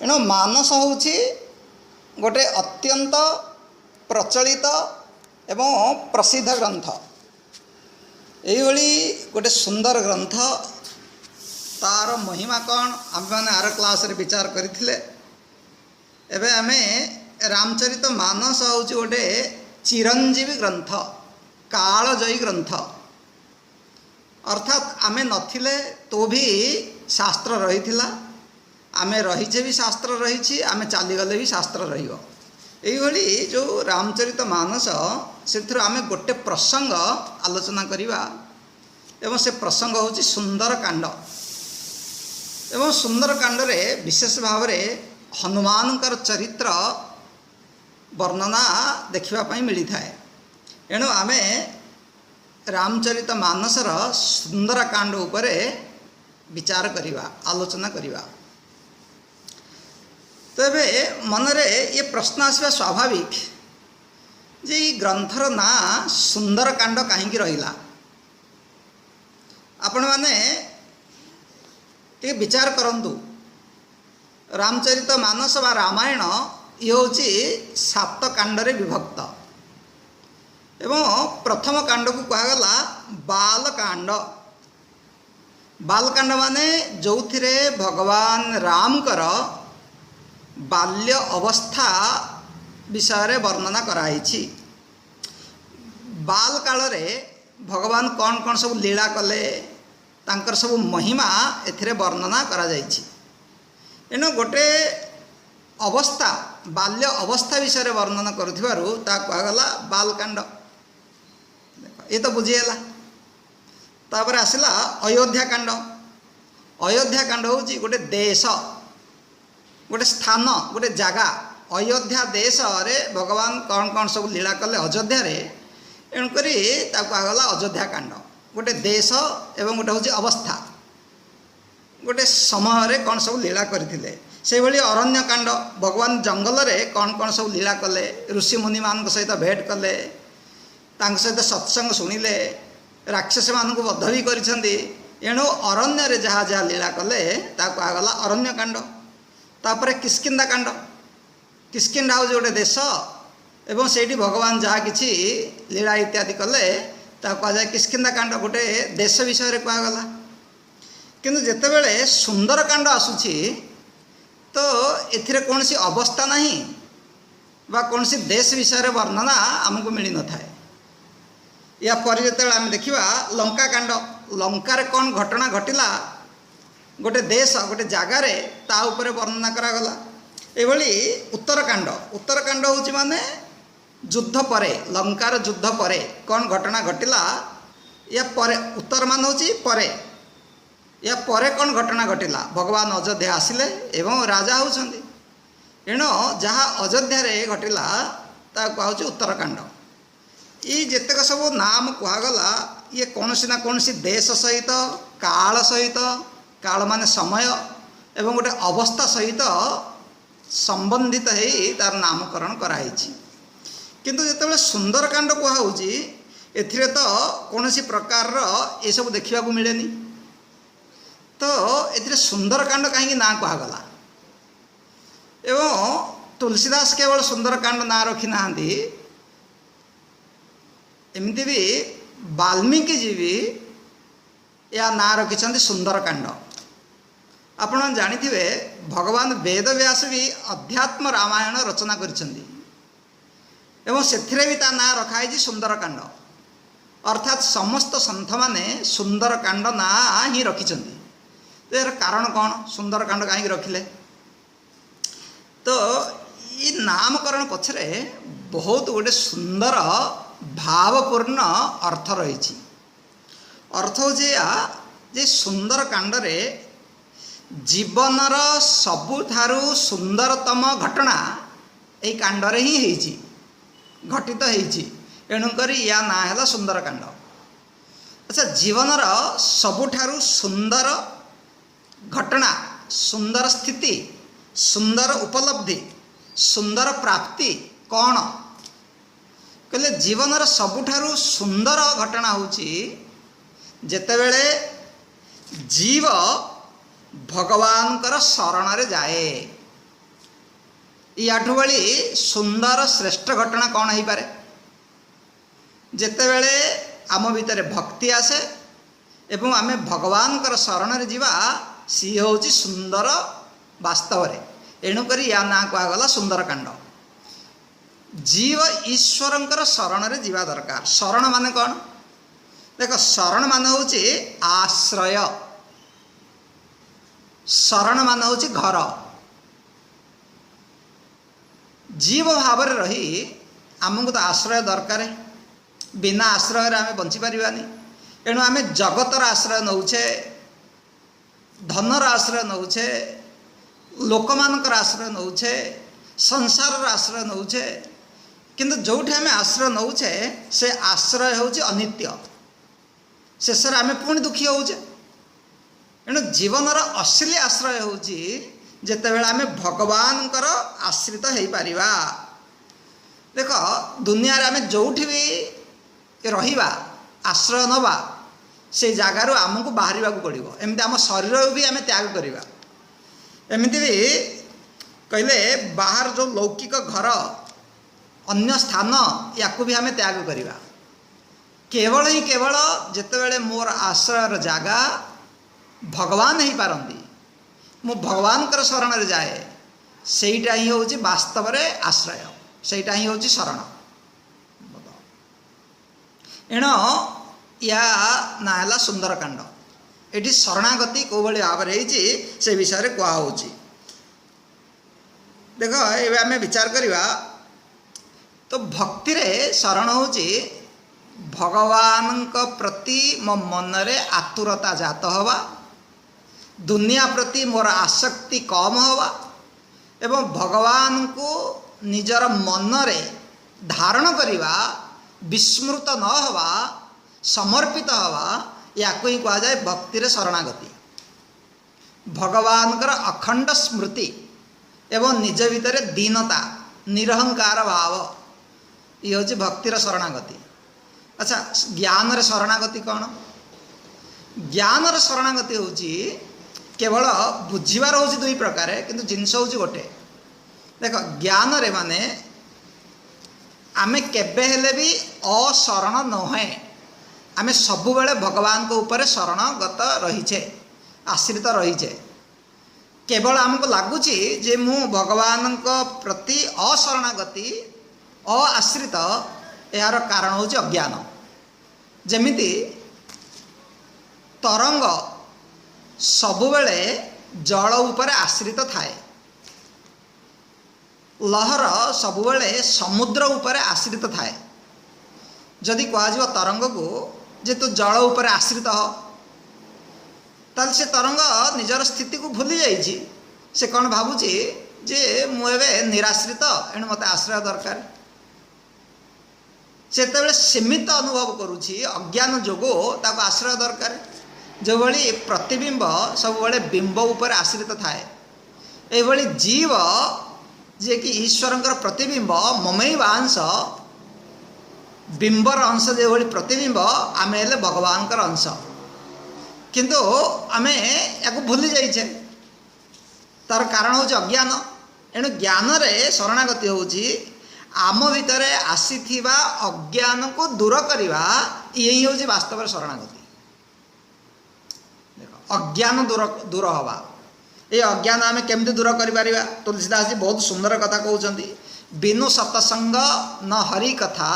एणु मानस होउछि गोटे अत्यंत प्रचलित एवं प्रसिद्ध ग्रंथ। यही गोटे सुंदर ग्रंथ, तार महिमा कौन आम मैंने आर क्लास रे विचार करथिले। एबे आमे रामचरित मानस हूँ गोटे चिरंजीवी ग्रंथ, कालजयी ग्रंथ। अर्थात आमे नथिले तो भी शास्त्र रही, आमे रहीचे भी शास्त्र रही, आमे चलीगले भी शास्त्र रहिबो। एइभली जो रामचरित मानस से आमे गोटे प्रसंग आलोचना करिबा एवं से प्रसंग होची सुंदर कांड। एवं सुंदर कांड रे विशेष भाव रे हनुमानकर चरित्र वर्णना देखिबा पई मिली थाए। एणु आमे रामचरित मानसर सुंदर कांड उपरे विचार करिबा, आलोचना करिबा। तेबे मनरे ये प्रश्न आसवा स्वाभाविक जे ई ग्रंथर ना सुंदर कांड कहीं रहिला। आपण माने टे विचार करंतु, रामचरित मानस बा रामायण ये होची 7 कांड रे विभक्त। एवं प्रथम कांड को कहगला बालकांड। बालकांड माने जो थिरे भगवान राम कर बाल्य अवस्था विषय वर्णना कराई। बाल काल रे भगवान कौन कौन सब लीला कले, तांकर सब महिमा एथिरे वर्णना करा जाइछि। एनो गोटे अवस्था, बाल्य अवस्था विषय वर्णना करुथिबारु ता कहगला बालकांड। ये तो बुझीगला। तापर आसला अयोध्या कांड। अयोध्या कांड होची गोटे देश, गोटे स्थान, गोटे जगह। अयोध्या देश रे भगवान कौन कौन सब लीला कले अयोध्या रे, एणुकरी ताको आगला अयोध्या कांड। गोटे देश एवं गोटे होची अवस्था, गोटे समय रे कौन सब लीला करथिले। से भली अरण्य कांड, भगवान जंगल रे कौन कौन सब लीला कले, ऋषि मुनि मान सहित भेट कले, तांक सहित सत्संग शुणिले, राक्षस मान को बद्ध भी करिसेंती। एणु अरण्य रे जहाँ जहाँ लीला कले ताको आगला अरण्य कांड। तापर किष्किंधा कांड। किष्किंधा हो गोटे देश एवं सेठी भगवान जहाँ किछि लीला इत्यादि कले ताको आ जाय किष्किंधा कांड, गोटे देश विषय रे कहगला। किंतु जेतेबेले सुंदर कांड आसुछि तो एथिरे कोनसी अवस्था नहीं बा कोनसी देश विषय रे वर्णना हमको मिली न थाए। या पर जेतेबेले आमे देखिबा लंका कांड। लंका रे कौन घटना घटिला, गोटे देश, गोटे जगार रे ता उपरे वर्णना करागला। एभली उत्तरकांड। उत्तरकांड होची माने युद्ध परे, लंकार युद्ध परे कौन घटना घटिला, या परे। उत्तर मान होची परे, या परे कौन घटना घटिला। भगवान अयोध्या आसिले एवं राजा होउछंती। एणो जहाँ अयोध्या रे घटिला ता कहउची उत्तरकांड। ये जेतक सब नाम कहगला ये कौनसी ना कौनसी देश सहित, काल सहित, काल माने समय एवं गोटे अवस्था सहित संबंधित है तार नामकरण कराई। किंतु जेतेबेले सुंदरकांड कहउची एथिरे तो कौनसी प्रकार ये सब देखा मिलेनी। तो एथिरे सुंदरकांड कहीं ना कहगला। एवं तुलसीदास केवल सुंदरकांड ना रखी नांती, एमती भी वाल्मीकि जी भी या ना रखिछन्ति सुंदरकांड। आपण जानिथिबे भगवान वेदव्यास भी अध्यात्म रामायण रचना करिछन्ति एवं सेथिरे भी ता ना रखाई सुंदरकांड। अर्थात समस्त संत माने सुंदरकांड ना ही रखिछन्ति। यार कारण कौन, सुंदरकांड कहीं रखिले? तो ये नामकरण पछरे बहुत गोटे सुंदर भावपूर्ण अर्थ रही। अर्थ हो जे सुंदर कांड रे जीवनर सबुठारु सुंदरतम घटना यही कांड रे ही हेची, घटित हेची। एणुकर या ना है सुंदर कांड। अच्छा, जीवनर सबुठारु सुंदर घटना, सुंदर स्थिति, सुंदर उपलब्धि, सुंदर प्राप्ति कौन कहले? जीवनर सबुठारु सुंदर घटना होची जेतेबेले जीव भगवान कर शरण रे जाए। याठू बड़ी सुंदर श्रेष्ठ घटना कौन हो पारे जेतेबेले आम भितर भक्ति आसे एवं आमे भगवान कर शरण रे जीवा सी होची सुंदर वास्तव रे एणुक या ना कहगला सुंदरकांड। जीव ईश्वरंकर शरण रे जीवा दरकार। शरण माने कौन देख शरण मान होची आश्रय शरण मान होची घर। जीव भाव रे रही आमको तो आश्रय दरकार। बिना आश्रय आमे बंची पारिबानी। एणु आमे जगतर आश्रय नौछे धनर आश्रय नौछे लोकमानकर आश्रय नौछे संसार आश्रय नौछे किंतु जोठी आमे आश्रय नौछे से आश्रय होची अनित्य। शेषर आमे पुणी दुखी होचे। एणु जीवनर असली आश्रय होची जेतेबेले आमे भगवानकर आश्रित हेई पारिबा। देख दुनिया रे आमे जोठी भी रहिबा आश्रय नवा से जगार आमको बाहर पड़ो। एमती आम शरीर भी आम त्याग करवा। एमती भी कहले बाहर जो लौकिक घर अन्य स्थान या भी आम त्याग करवा। केवल ही केवल जितेबले मोर आश्रयर जगह भगवान ही पारती मु भगवान कर शरण रे जाए सेटा ही हूँ वास्तव रे आश्रय सेटा ही हूँ शरण। एण या ना सुंदरकांड। ये शरणागति कौ भाई भाव से विषय कहुच्छी। देख ये आम विचार करवा तो भक्ति रे शरण होची भगवान प्रति मो मन रे आतुरता जात हवा दुनिया प्रति मोर आसक्ति कम हवा एवं भगवान को निजर मन रे धारण करवा विस्मृत न हवा समर्पित हवा या ही कह जाए भक्ति रे शरणागति। भगवान कर अखंड स्मृति एवं निज भितर दीनता निरहंकार भाव ये हूँ भक्तिर शरणागति। अच्छा ज्ञान रे शरणागति कौन? ज्ञान रे शरणागति हूँ केवल बुझीबार हूँ दुई प्रकार किंतु जिनस हूँ गोटे। देख ज्ञान रे माने आमे केबे हेले भी अशरण नहे। आमे सबु बेले भगवान को ऊपर शरणगत रहीचे आश्रित रहीचे। केवल आमको लगुच जे मु भगवान प्रति अशरणागति अआश्रित यार कारण हूँ अज्ञान। जमिति तरंग सबुबले जल उपर आश्रित थाए लहर सबुबले समुद्र उपर आश्रित थाए। जदि कह तरंग को जे तू जल उपर आश्रित हो ताल से तरंग निजर स्थिति को भूली जाइए। से कौन भावुची जे मुझे निराश्रित एणु मत आश्रय दरकार। से सीमित अनुभव करुँची अज्ञान जोगो ताको आश्रय दरकार। जो भली प्रतिबिंब सब बड़े बिंब उपर आश्रित थाए ये जीव जे कि ईश्वरंकर प्रतिबिंब ममैवांश बिंबर अंश जो भली प्रतिबिंब आम हेले भगवान अंश किंतु आमे या भूली जाइए। तार कारण हूँ अज्ञान। एणु ज्ञान रे शरणागति हूँ आम भितर आसीथिबा अज्ञान को दूर करवा यही हूँ वास्तव शरणागति। अज्ञान दूर हवा ये अज्ञान आम केमती दूर कर तुलसीदास जी बहुत सुंदर कथा कहते बिनु सतसंग न हरि कथा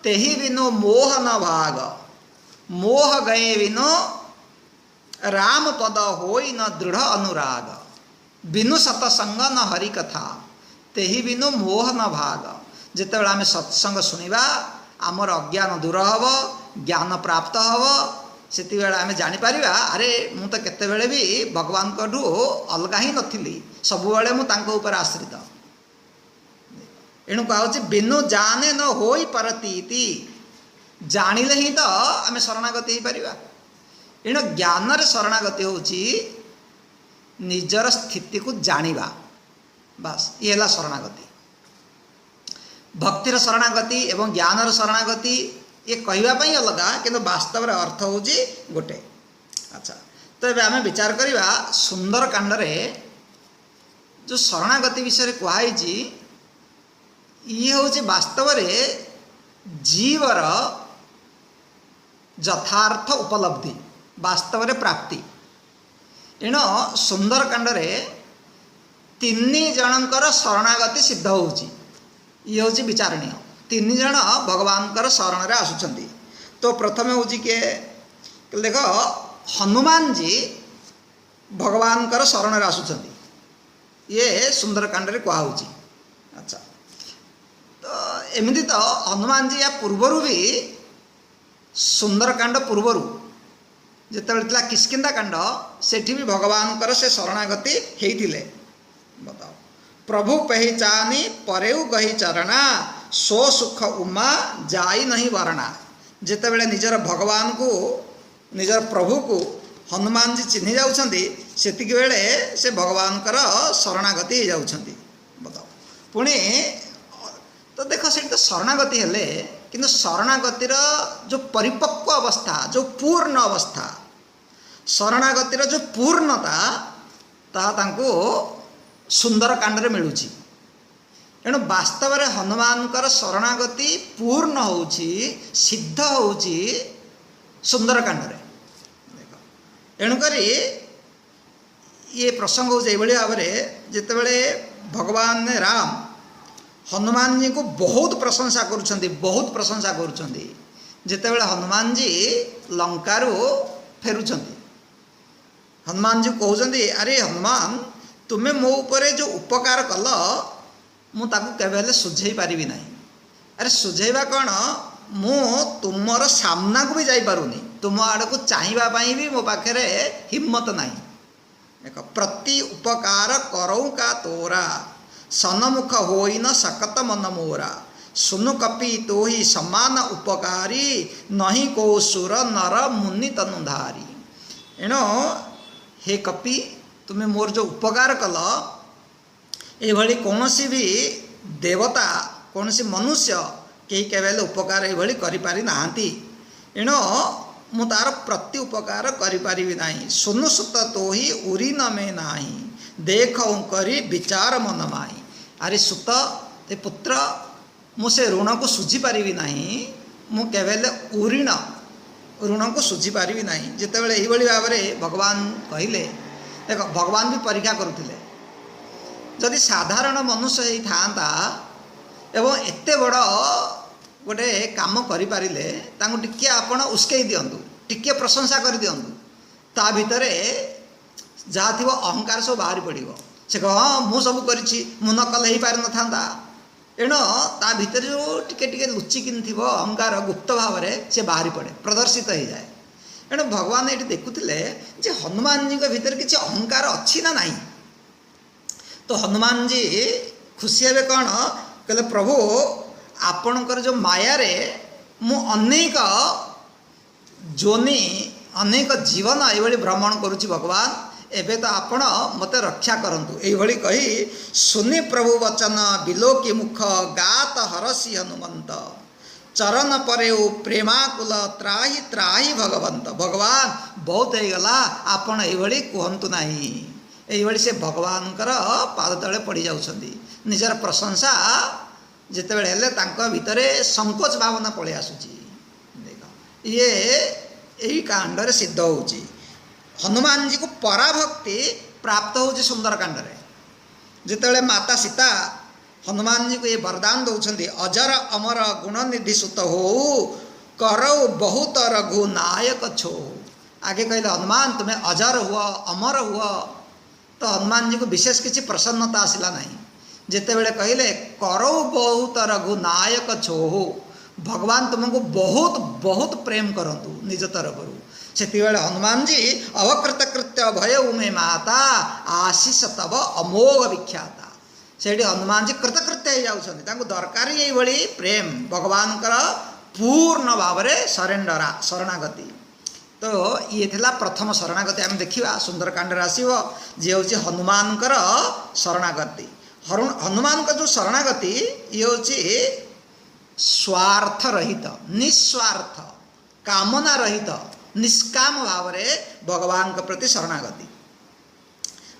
तेहि बिनु मोह न भाग मोह गए बिनु राम पद होई न दृढ़ अनुराग। बिनु सतसंग न हरि कथा तेहि बिनु मोह न भाग। जितेबाला आम सत्संग शुणा आमर अज्ञान दूर हम ज्ञान प्राप्त हम से आम जापर अरे मु तो केतेबेले भी भगवान को अलग ही नथिली सबुबले मुझे आश्रित। एणु कह बिनु जाने न होई परती जानिले ही तो आम शरणागति हो पारिबा। एणु ज्ञान रे शरणागति हूँ निजर स्थिति को जानिबा बस ये है शरणागति। भक्तिर शरणागति एवं ज्ञानर शरणागति ये कहवाई अलग किंतु वास्तव अर्थ हूँ गोटे। अच्छा तो ये आम विचार करवा सुंदर कांड रे जो शरणागति विषय कहुई ये हूँ वास्तव जीवर यथार्थ उपलब्धि वास्तव प्राप्ति। एण सुंदरकांड रे तीन जनकर शरणागति सिद्ध होची ये हूँ विचारणीय। तीन जन भगवान शरण रे आसुचंती। तो प्रथम हूँ किए देख हनुमान जी भगवान शरण रे आसुचंती ये सुंदरकांड रे कहुची। अच्छा तो एमती तो हनुमान जी या पूर्वर भी सुंदरकांड पूर्वर जिते किष्किंधा कांड सेठी भी भगवान से शरणागति होते। बताओ प्रभु पहचानी परेउ गही चरणा सो सुख उमा जाई नहीं वरणा। जिते बड़े निजर भगवान को निजर प्रभु को हनुमान जी चिन्ह जाउछंती सेतिक बेले से भगवान शरणागति हो जाउछंती। बताओ पुणी तो देख से तो शरणागति हेले किंतु शरणागतिर जो परिपक्व अवस्था जो पूर्ण अवस्था शरणागतिर जो पूर्णता ता तांको सुंदरकांड रे मिलुची। एणु वास्तव में हनुमान शरणागति पूर्ण होउची सिद्ध होउची सुंदरकांड रे। एणुकरी ये प्रसंग हो भाव में जितेबले भगवान राम हनुमान जी को बहुत प्रशंसा बहुत प्रशंसा करुँच। जितेबले हनुमान जी लंकारु फेरुंट हनुमान जी कहते अरे हनुमान तुम्हें मो उपरे जो उपकार कल मुझे सुझे पारि ना। अरे सुझेबा कौन मु तुमर सामना को भी जापरूनी तुम आड़ को चाहिए भी मो पाखे हिम्मत नहीं। देख प्रति उपकार करऊ का तोरा सनमुख होई न सकत मन मोरा सुनु कपि तो ही समान उपकारी नहीं को सुर नर मुनि तनुधारी। एणु हे कपि तुम्हें मोर जो उपकार कल ये कौन सी भी देवता कौन सी मनुष्य कहीं केवल उपकार ये करि नाहांती। एणु मु तार प्रति उपकार करि नाही सुनु सुत तो ही उरी न में नाही देख करी विचार मन माई। अरे सुत ए पुत्र मुझे ऋण को सुझी पारि नाही मु केवल उरीण ऋण को सुझी पारि नाही। जितेबाला यही भाव में भगवान कहले देख भगवान भी परीक्षा करुले जदि साधारण मनुष्य ही था एवं एते बड़ गोटे काम करें टिके आपण उस्कई दिंतु टिके प्रशंसा कर दिंतु ता भितर जहाँ थी अहंकार सब बाहरी पड़ो से कह हाँ मु सब कर ही पार न था। एणु ता भितर जो टिके टिके लुचिकिन थी अहंकार गुप्त भाव में से बाहरी पड़े प्रदर्शित हो जाए। एणु भगवान ये देखुले जे हनुमान जी भीतर किसी अहंकार अच्छी ना नहीं। तो हनुमान जी खुशी हे कौन कहले प्रभु आपणकर जो माया रे मु अनेक जोनि अनेक जीवन ये भ्रमण करुच्ची भगवान एबे तो आपण मते रक्षा करंतु। एभली कही सुनि प्रभु वचन बिलोकी मुख गात हरसी हनुमंत चरण परे प्रेमाकुल त्राही त्राही भगवंत। भगवान बहुत हो गला आपण ये कहतु ना ये से भगवान पाद तले पड़ जाउछंती निजर प्रशंसा जिते बड़े भितर संकोच भावना पलि आसूची। देख ये यही कांड रे सिद्ध होउची हनुमान जी को पराभक्ति प्राप्त होउची सुंदरकांड रे। जिते माता सीता हनुमान जी को ये वरदान दौरान अजर अमर गुणनिधि सुत हो करौ बहुत रघु नायक छो। आगे कहले हनुमान तुम्हें अजर हुआ अमर हुआ। तो हनुमान जी को विशेष किसी प्रसन्नता आसला नहीं। जिते बड़े कहले करौ बहुत रघु नायक छो भगवान तुमको बहुत बहुत प्रेम करंतु निज तरफ से हनुमान जी अवकृत कृत्य भय उमे माता आशीष तब अमोघ विख्याता। से हनुमान जी कृतकृत्य हो जाती दरकार ये प्रेम भगवान पूर्ण भाव में सरेंडर शरणागति। तो ये थिला प्रथम शरणागति आम देखा सुंदरकांड आसव जी हूँ हनुमान शरणागति। हनुमान का जो शरणागति ये हूँ स्वार्थ रहित निस्वार्थ कामना रहित निष्काम भाव में भगवान के प्रति शरणागति।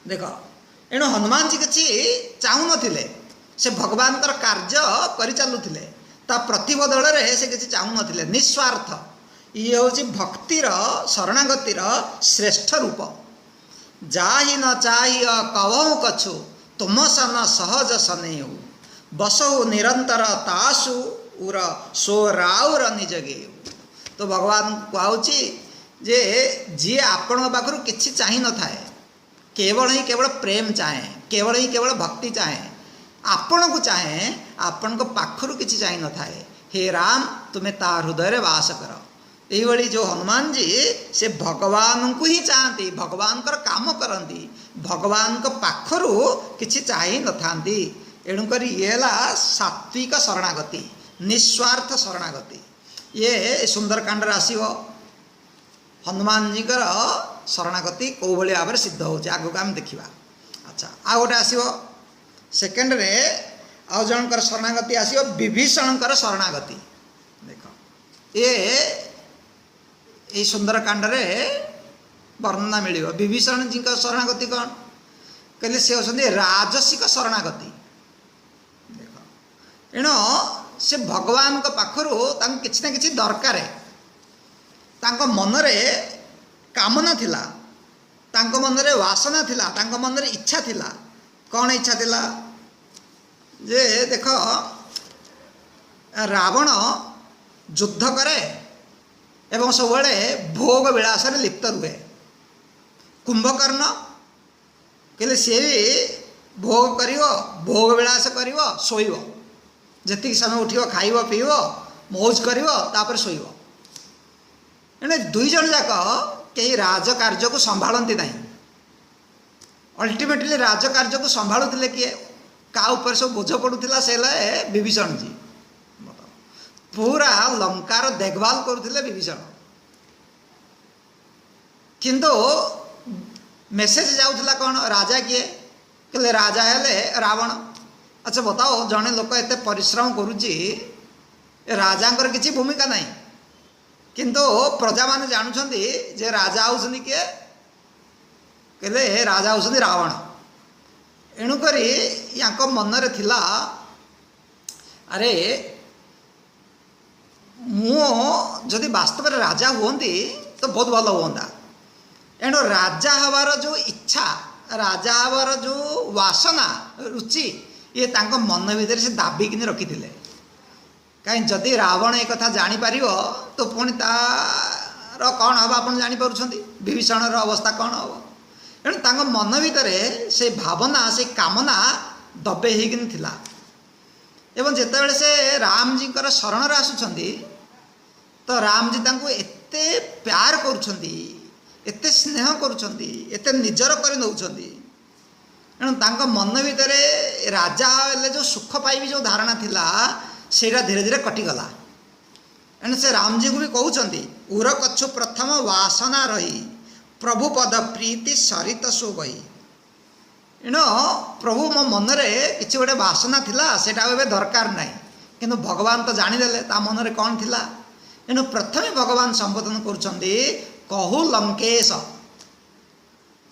देख एणु हनुमान जी किसी चाहू नथिले से भगवान कार्य करि चलुथिले ता प्रतिबदल रे से किसी चाहू नथिले निस्वार्थ ये हूँ भक्तिर शरणागतिर श्रेष्ठ रूप जाहि न चाहिए कवहु कछु तुम सन सहज सनेऊ बसहु निरंतर तासु उर सो राउर निज गेऊ। तो भगवान कहूँ जे जी आपण पाखु किसी चाह न थाए केवल ही केवल प्रेम चाहे केवल ही केवल भक्ति चाहे आपण को चाहे आपण को पाखरु किसी चाह न थाए हे राम तुम्हें ता हृदय वास कर। यही जो हनुमान जी से भगवान को ही चाहती भगवान कर काम करती भगवान को पाखरु किसी चाह न था एणुक ये सात्विक शरणागति निस्वार्थ शरणागति ये सुंदरकांड आसव हनुमान जी शरणागति कौ भाई भाव सिद्ध हो आगे आम देखा। अच्छा आ गोटे आसो सेकेंड रे आउ जनकर शरणागति आसो विभीषणकर शरणागति देख ये सुंदरकांड रे वर्णना मिल विभीषण जी का शरणागति कौन कहले से होती राजसिक शरणागति देख एणु से भगवान को पाखरु किसी ना किसी दरकार तांको मनरे कामना थिला तांको मनरे वासना थिला तांको मनरे इच्छा थिला कौन इच्छा थिला जे देख रावण युद्ध करे एवं सब भोग विलास लिप्त रुहे कुंभकर्ण कहले सी भी भोग कर भोग विलास कर शोब जी समय उठ खाइब पीब मौज कर शोब एने दुई जन जाक कहीं राजकार्य को संभालती ना अल्टीमेटली राजकार्य को संभालुले किए का ऊपर सब बोझ पड़ूला से विभीषण जी पूरा लंकार देखभाल करुले विभीषण किंतु मेसेज जाऊला कौन राजा किए कहले राजा हेले रावण। अच्छा बताओ जड़े लोक एत परिश्रम करुच्ची राजांकर किसी भूमिका नहीं किंतु प्रजा माने जानुछंती जे राजा होउछंती किए कहले राजा होउछंती रावण। एणुकरी याको मनरे थिला अरे मु जदि वास्तव में राजा हुंती तो बहुत भल हुंता एणु राजा हवार जो इच्छा राजा हवार जो वासना रुचि ये तांको मन भीतर से दाबिकिनी रखिथिले कहीं जदि रावण एक कथा जापर तो पुणी तार कौन हम आप जापरुंट विभीषण अवस्था कौन हम एणु तांको मन भीतर से भावना से कामना दबे होता एवं जितेबाला से राम जी शरण रे आसुछंती तो राम जी तांको एते प्यार करुछंती एते स्नेह करुछंती एते निजर कर नौछंती एणु तांको मन भीतर राजा हेले जो सुख पाइबी जो धारणा थिला सेटा धीरे धीरे कटिगला एणु से राम जी को भी कहते उर कछु प्रथम वासना रही प्रभु पद प्रीति सरित सो गई एणु प्रभु मो मनरे किसी गोटे वासना थिला सेटा एबे दरकार नहीं किंतु भगवान तो जानीदेले ता मनरे कौन थिला एणु प्रथमे भगवान संबोधन करुछंती कहु लंकेश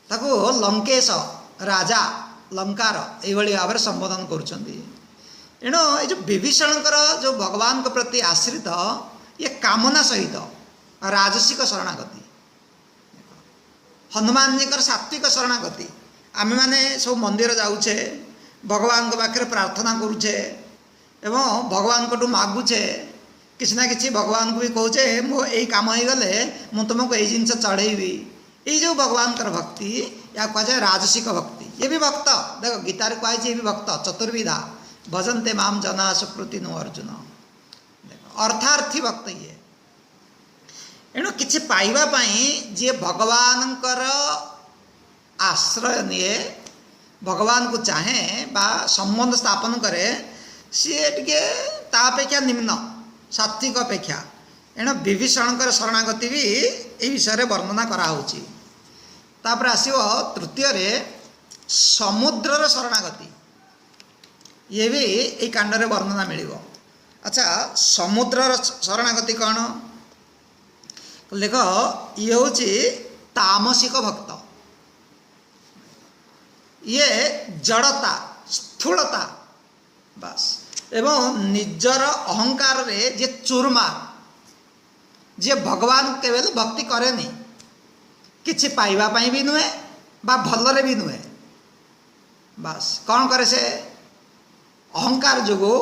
ताको लंकेश राजा लंकार एभली भाव संबोधन करुछंती। एणु ये जो विभीषणकर जो भगवान के प्रति आश्रित ये कामना सहित राजसिक शरणागति हनुमान जी सात्विक शरणागति आम मैंने सब मंदिर जाऊे भगवान के पाखे प्रार्थना करुचे एवं भगवान को मागुचे किसी ना कि भगवान को भी कहचे मो यही कम हो गले मु तुमको यही जिनस चढ़ेबी ये जो भगवान भक्ति या कह राजसिक भक्ति ये भी भक्त देख गीतार कहुई ये भी भक्त चतुर्विधा भजन्ते माम जना सुकृति नो अर्जुन अर्थार्थी भक्त ये एणु किछि पाइबा पई जे भगवानकर आश्रय निये भगवान को चाहे बा संबंध स्थापन करे सी टिके तापेक्षा निम्न सात्विक अपेक्षा एणु विभीषणकर शरणागति भी ये विषय वर्णना कराऊँगी। तापर आसो तृतीय रे समुद्रर शरणागति ये भी ये कांड वर्णना मिल। अच्छा समुद्रर शरणागति कौन देख ये हूँ तामसिक भक्त ये जड़ता स्थूलता बास एवं निजर अहंकार रे जे चूरमार जे भगवान केवल भक्ति करेनी किछि पाइबा पाई भी नुहे बा भलरे भी नुहे बास कौन करे से अहंकार जोगु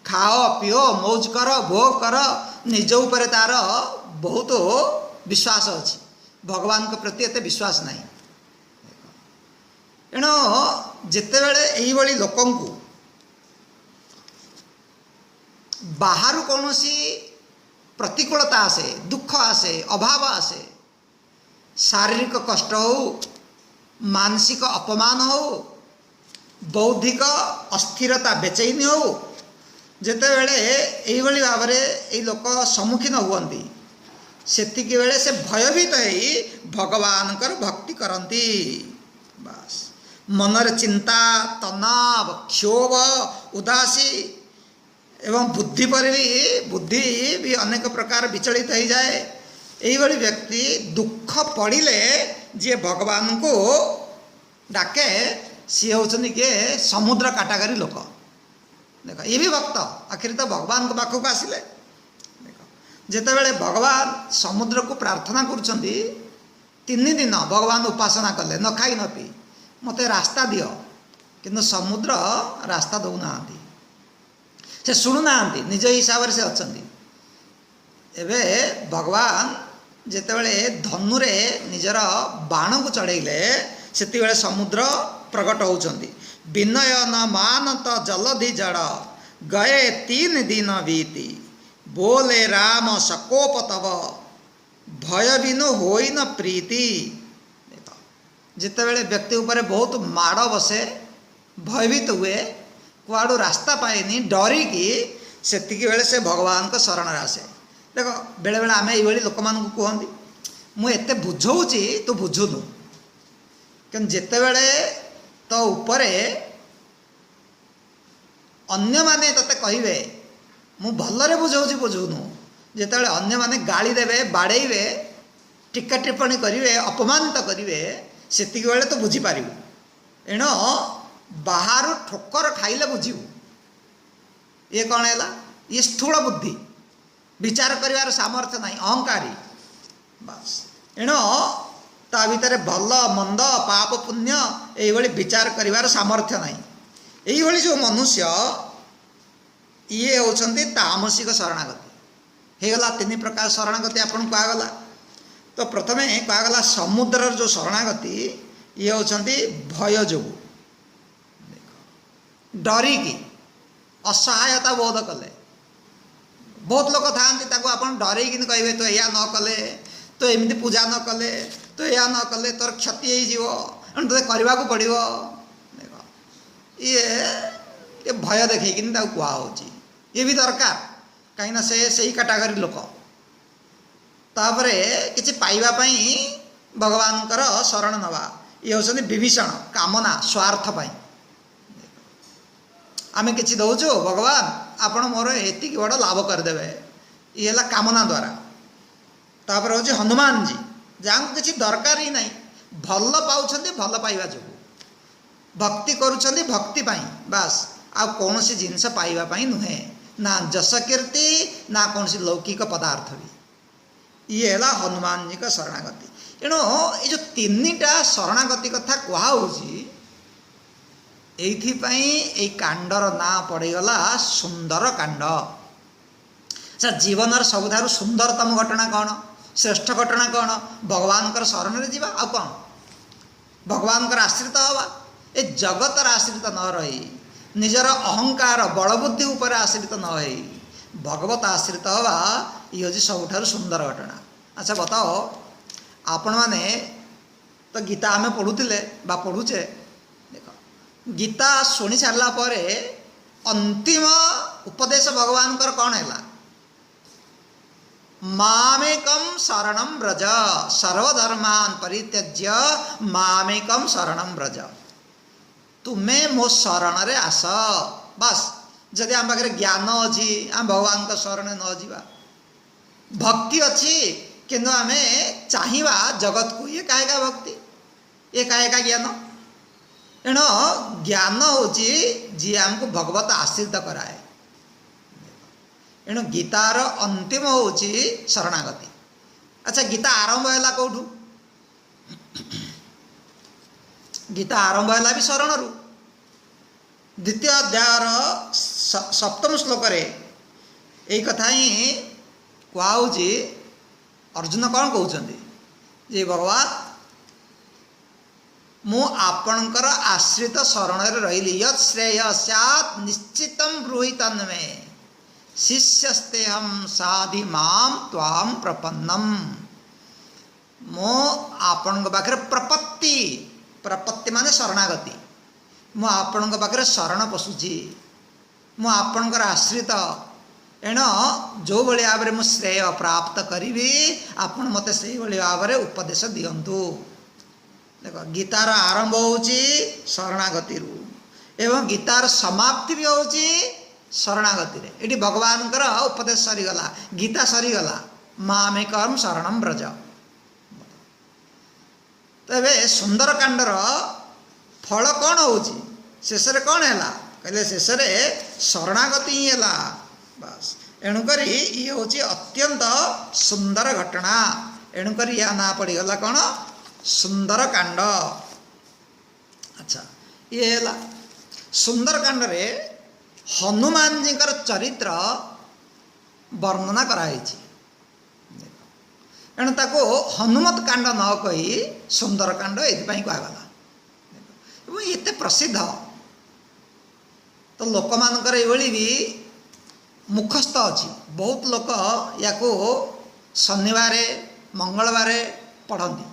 खाओ पिओ मौज कर भोग कर निज उपरे तार बहुत विश्वास अच्छी भगवान के प्रति एते विश्वास नहीं एणु जितेबले यही लोकंकु बाहर कौन सी प्रतिकूलता आसे दुख आसे अभाव आसे शारीरिक कष्ट हो मानसिक अपमान हो बौद्धिक अस्थिरता बेचैनी हो जितेबले यही भाव में लोक सम्मुखीन हुअन्ति सेतिकी बेले से भयभीत हो भगवान भक्ति करती बास मनर चिंता तनाव क्षोभ उदासी एवं बुद्धि पर भी अनेक प्रकार विचलित हो जाए यही व्यक्ति दुख पड़िले जी भगवान को डाके सी होती किए समुद्र काटागारी लोक देख ये भी भक्त आखिर तो भगवान के पाखक आसिले जितेबले भगवान समुद्र को प्रार्थना करुँच 3 दिन भगवान उपासना कले न खाई न पी मते रास्ता दियो किंतु समुद्र रास्ता दौना से शुणुना निज हिसाब से अच्छा एवं भगवान जितेबले धनुरे निजर बाण को चढ़ेले से समुद्र प्रकट होती विनय न मानत जलधि जड़ गए 3 दिन बीती बोले राम सकोप तव भय बिनु होई न प्रीति जितेबले व्यक्ति उपर बहुत माड़ बसे भयभीत हुए कुआड़ू रास्ता पाएनी डरिकी सेतिकी बेले से भगवान को शरण आसे देख बेले बेले आम ये लोक मान कहती मुझे बुझाऊँगी तू बुझुनु कि जितेबले तो उपरे अन्य माने तते कहिबे मु भलरे बुझाऊँगी बुझुनु जितेबले अन्य माने गाली देवे बाड़ेबे टीका टिप्पणी करेंगे अपमानित करेंगे सेतिकी बेले तो बुझीपारू एणु बाहर ठोकर खाइले बुझू ये कौन है ये स्थूल बुद्धि विचार करिवार सामर्थ्य नहीं अहंकारी बस एणु ता भितर भल मंद पाप पुण्य ये विचार करिवार सामर्थ्य नहीं ये जो मनुष्य ये होती तामसिक शरणागति होगला 3 प्रकार शरणागति आपन कहगला तो प्रथमे कहगला समुद्र जो शरणागति ये होती भय जोगु डरिकी असहायता बोध कले बहुत लोग था आपन डरैक कहे तो या न कले तो एमती पूजा न कले तो या न कले तोर क्षति हो तो करने को पड़ो ये भय देखी कहुच्छी ये भी दरकार कहीं से कैटागरी लोक तापर किसी पाइबापी भगवान शरण नवा ये होती विभीषण कामना स्वार्थ पाई आमे किसी दौचु भगवान आपण मोर एति बड़ लाभ करदे ये है कामना द्वारा तापर हूँ हनुमान जी जहाँ किसी दरकार ही नहीं भल पाँच भल पाइबा जो भक्ति करुँच भक्ति पाई बास आ कौन सी जिनस पाइबापी नुहे ना जस कीर्ति ना कौन सी लौकिक पदार्थ भी ये है हनुमान जी का शरणागति एणु ये जो 3टा शरणागति कथा कहुच्छी ये कांडर ना पड़गला सुंदर कांड सर जीवन सबुठ सुंदरतम घटना कौन श्रेष्ठ घटना कौन भगवान शरण में जीवा आ कौन भगवान आश्रित हवा ए जगत आश्रित न रही निजर अहंकार बलबुद्धि उपर आश्रित न हो भगवत आश्रित हवा ये हूँ सबुठ सुंदर घटना अच्छा बताओ आपण मैंने तो गीता आम पढ़ुले पढ़ुचे गीता शुणी सारा पर अंतिम उपदेश भगवान कौन है मामेकम शरणम व्रज सर्वधर्मान परित्यज्य मामेकम शरणम व्रज तुम्हें मो शरण रे आस बस जदि आम पाखे ज्ञान अच्छी आम भगवान का शरण न जीवा भक्ति अच्छी किंतु आम चाहिए जगत को ये काहे का भक्ति ये काहे का ज्ञान एण ज्ञान हूँ जी आमको भगवत आश्रित कराए। एणु गीतार अंतिम हूँ शरणागति। अच्छा, गीता आरंभ है कौटू? गीता आरंभ है भी शरण रु। द्वितीय अध्यायर सप्तम श्लोक यही कथा ही कहुची। अर्जुन कौन कहते जे भगवान मु आपणकर आश्रित शरण रही यत् श्रेय सैत् निश्चित ब्रूहि तन्मे शिष्यस्तेहम साधि माम त्वाम प्रपन्नम। मो आपण पाखे प्रपत्ति, प्रपत्ति माने शरणागति। मु आपण पाखे शरण पशुची, मु आपणकर आश्रित। एण जो भाई भाव में श्रेय प्राप्त करी आपण मत से भाव में उपदेश दिंतु। देख, गीतार आरंभ होची शरणागति एवं गीतार समाप्ति भी होची शरणागति रे। ये भगवान उपदेश सरीगला, गीता सरीगला, मामेकम शरणम ब्रज। तेरे सुंदरकांडर फल कौन होची? शेष रे कौन है? कहले शेष रे शरणागति ही है। बस एणुक ये हूँ अत्यंत सुंदर घटना। एणुक या ना पड़गला कौन? सुंदरकांड। अच्छा, ये है सुंदरकांड रे हनुमान जी चरित्र वर्णना कराई। एणु ताको हनुमत कांड न कही सुंदरकांड ये कहगला। ये प्रसिद्ध तो लोक मानकर ये भी मुखस्थ अच्छी। बहुत लोक या शनिवार मंगलवार पढ़ती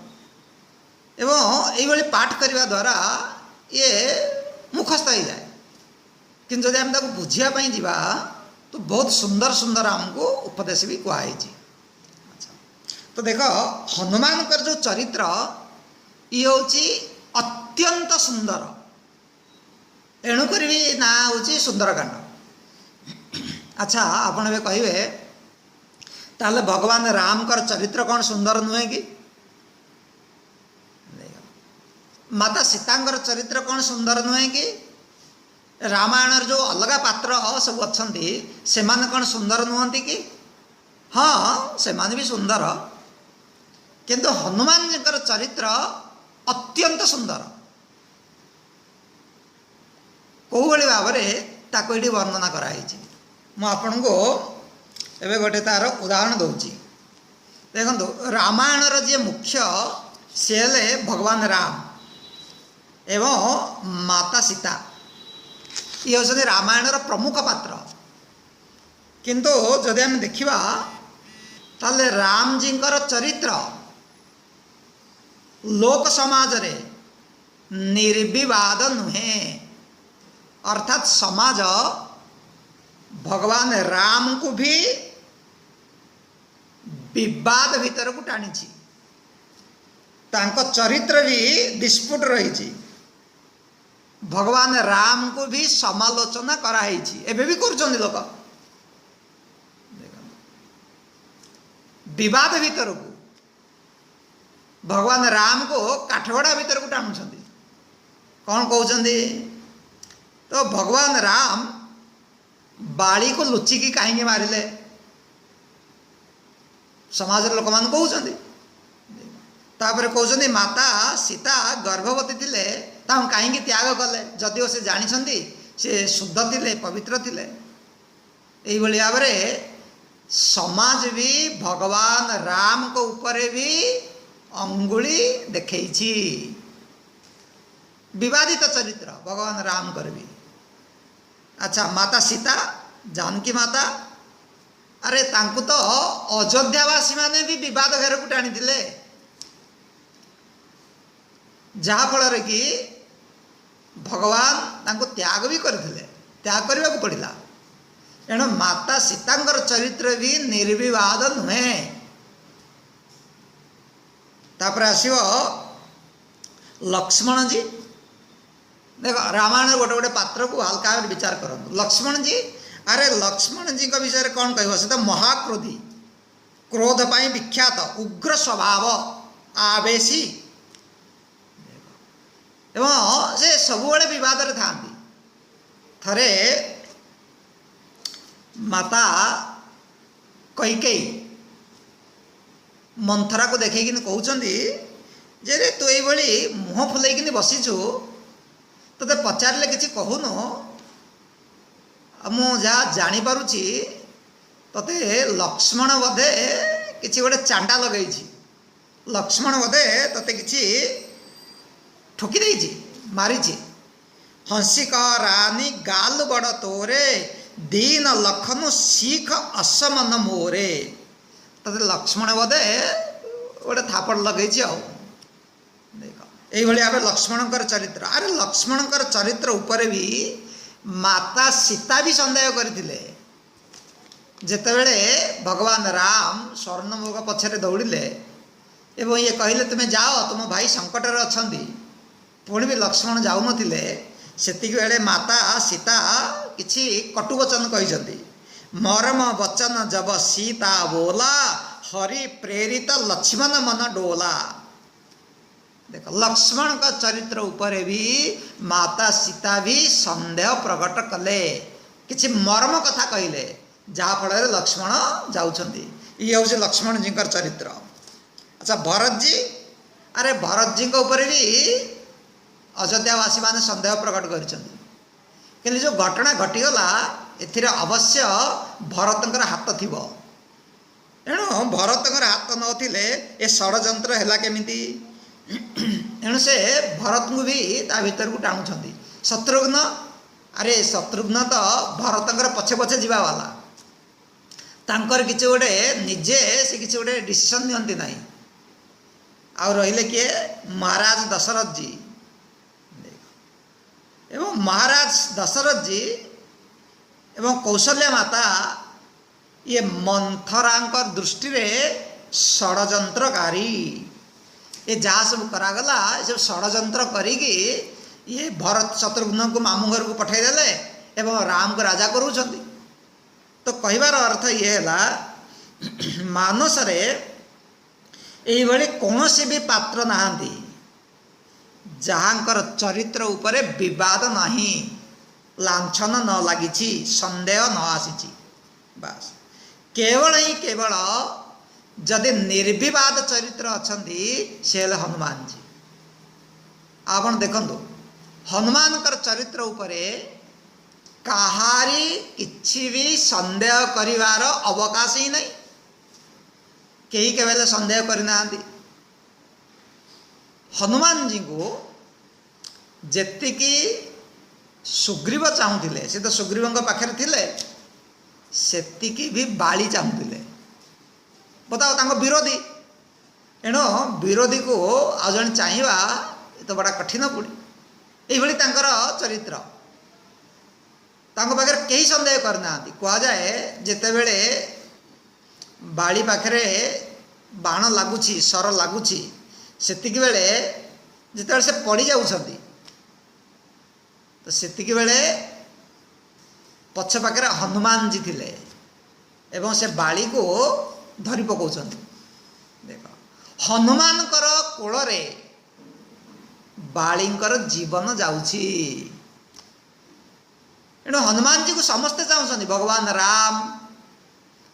एवं ये पाठ करने द्वारा ये मुखस्थ हो जाए। कि जब आम बुझापी जावा तो बहुत सुंदर सुंदर आमको उपदेश भी कहुई। तो देख, हनुमान जो चरित्र ये हूँ अत्यंत सुंदर। एणुक भी ना हूँ सुंदरकांड। अच्छा, आपण ए कहे ताले भगवान राम कर चरित्र कौन सुंदर नुहे कि? माता सीतांकर चरित्र कौन सुंदर नुहे कि? रामायण जो अलग पात्र सब अच्छा से कौन सुंदर नुहति कि? हाँ, से भी सुंदर, किंतु हनुमान जी चरित्र अत्यंत सुंदर। कौ भाई भाव में ये वर्णना कराई। मु आपण को एवं गोटे तार उदाहरण दूची। देखो, रामायणर जे मुख्य सी हेले भगवान राम एवं माता सीता। ये हूँ रामायणर प्रमुख पात्र। किंतु जदि आम देखा ताले राम जी चरित्र लोक समाज रे निर्विवाद नुहे। अर्थात समाज भगवान राम को भी विवाद भीतर को टाणी। तांको चरित्र भी डिस्प्यूट रही। भगवान राम को भी समालोचना कराई। एबे भी कर लोक विवाद भीतर को भगवान राम को काठगड़ा भीतर को टाणुं। कौन कहते? तो भगवान राम बाड़ी को लुचिकी कहीं मारिले समाज लोक मान कहते। कहते माता सीता गर्भवती थिले कहीं त्याग कले जदिओ से जानी से शुद्ध थिले पवित्र थिले। यही भाव में समाज भी भगवान राम को ऊपर भी अंगुली देखी। विवादित चरित्र भगवान राम कर भी। अच्छा, माता सीता जानकी माता, अरे तांकु तो अयोध्यावासी माने भी विवाद घर को टाणी दिले, जहा फल कि भगवान तांकु त्याग भी करथिले, त्याग करने को पड़ा। एणु माता सीतांकर चरित्र भी निर्विवाद नुहे। तापर आसिव लक्ष्मण जी। देख, रामायण गोटे गोटे पात्र को हल्का विचार करूँ। लक्ष्मण जी, अरे लक्ष्मण जी विषय कौन कह? से तो महाक्रोधी, क्रोध पाई विख्यात, उग्र स्वभाव, आवेशी। एवं से सबुबले विवाद रे थांती। थरे माता कैकेयी मंथरा को देखिए कहते जे रे तू ये मुह फुलैकिन बसीचु तोते पचारे कि कहून मु जहाँ जापारुची तोते लक्ष्मण बोधे किसी गोटे चांडा लगे लक्ष्मण बोधे तोते किसी ठोकी देछि मारिछि हंसिक रानी गाल बड़ तोरे दीन लखनु शिख असमन मोरे तोते लक्ष्मण बोधे गोटे थापड़ लगे देख ये भाव लक्ष्मणकर चरित्र। अरे लक्ष्मणकर चरित्र उपर भी माता सीता भी संदेह करथिले जेतेबेले भगवान राम स्वर्णमुख पछरे दौड़िले एवं ये कहले तुम्हें जाओ तुम भाई संकट रे अछंती पुणी भी लक्ष्मण जाऊ नथिले सेतिक बेले माता सीता किछि कटु वचन कहिसंती मरम वचन जब सीता बोला हरि प्रेरित लक्ष्मण मन डोला। देख लक्ष्मण का चरित्र उपर भी माता सीता भी संदेह प्रकट कले किछि मर्म कथा कहले जहाँ फल लक्ष्मण जाउछंती। ये हूँ लक्ष्मण जी चरित्र। अच्छा भरत जी, अरे भरत जी ऊपर भी अयोध्यावासी माने संदेह प्रकट करिसंती कि जो घटना घटीगला एथिरे अवश्य भरतंकर हाथ थिबो एणु भरतंकर हाथ नथिले ए षडयंत्र हैला केमिति एणु से भरत को भी ता भीतर को टाणुछंती। शत्रुघ्न, अरे शत्रुघ्न तो भरतंकर पछे पछे जीवा वाला तांकर किछि गोटे निजे से किछि गोटे डिसीजन नियंती नाही। आ रहिले किए महाराज दशरथ जी एवं महाराज दशरथ जी एवं कौशल्या माता ये मंथरांकर दृष्टि रे षडयंत्रकारी ये जहाँ सब करागला सब षडयंत्र करिकी ये भरत शत्रुघ्न को मामू घर को पठाईदेले एवं राम को राजा करूछंती। तो कहबार अर्थ ये है मानस रे एई भली कौनसी भी पात्र नहांती जहाँकर चरित्र उपरे विवाद नहीं, लांछन न लगी, संदेह न आसी। बस केवल ही केवल जदि निर्विवाद चरित्र अछंती से हनुमान जी। आपण देखंतु हनुमान कर चरित्र उपरे कहारी किछि भी संदेह करिवार अवकाश ही नहीं। कहीं केवल संदेह करना। हनुमान जी को जेतिकी सुग्रीव चाहूले से तो सुग्रीव पाखे थिले सेतिकी भी बाली चाहूले। बताओ तांको विरोधी एणु विरोधी को आ जन चाहिवा तो बड़ा कठिन पड़ी। ये तांकर चरित्र तांको पाखे कहीं संदेह करना। कह जाए जेतेबेले बाली पाखे बाण लगुच सर लगुच सेतिकी बेले जिते से पड़ जाउछंती तो सेतिकी बेले पछ पाखे हनुमान जी थिले एवं से बाली को धरी पकाउछंती। देख हनुमान कर कोल रे बालींकर जीवन जाउछि। एणु हनुमान जी को समस्ते चाहूछंती भगवान राम,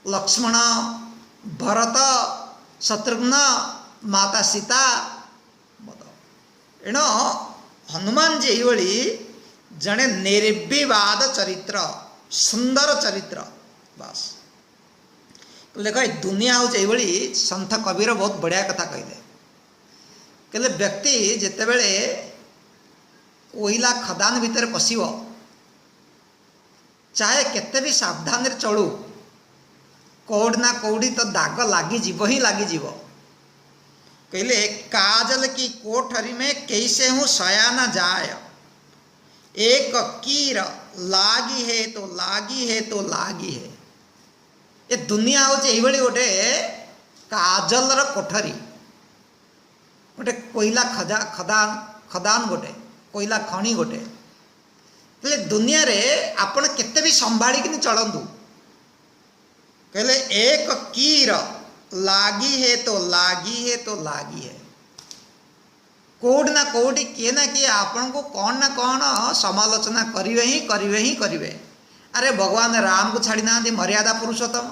लक्ष्मण, भरत, शत्रुघ्न, माता सीता। एणु हनुमान जी ये जड़े निर्विवाद चरित्र, सुंदर चरित्र। बस देख दुनिया हूँ ये संत कबीर बहुत बढ़िया कथा कहले व्यक्ति जितेबले कोईला खदान भितर पशिब चाहे केते भी सावधान चलू कौड़ी ना कौड़ी तो दाग लगिज ही लगिज। कहले काजल की कोठरी में कैसे हूँ शयाना जाय, एक कीर लागी है तो लागी है तो लागी है। ये दुनिया हूँ ये गोटे काजल कोठरी, गोटे कोईला खदान खदान गोटे कोईला खणी गोटे। कहले दुनिया रे आपण केते भी संभाली कि चलतु। कहले एक कीर लागी है तो लागी है तो लागी है। कोड ना कोडी किए ना किए आपण को कौन ना कौन समालोचना करिवे ही करिवे। अरे भगवान राम को छाड़ी ना मर्यादा पुरुषोत्तम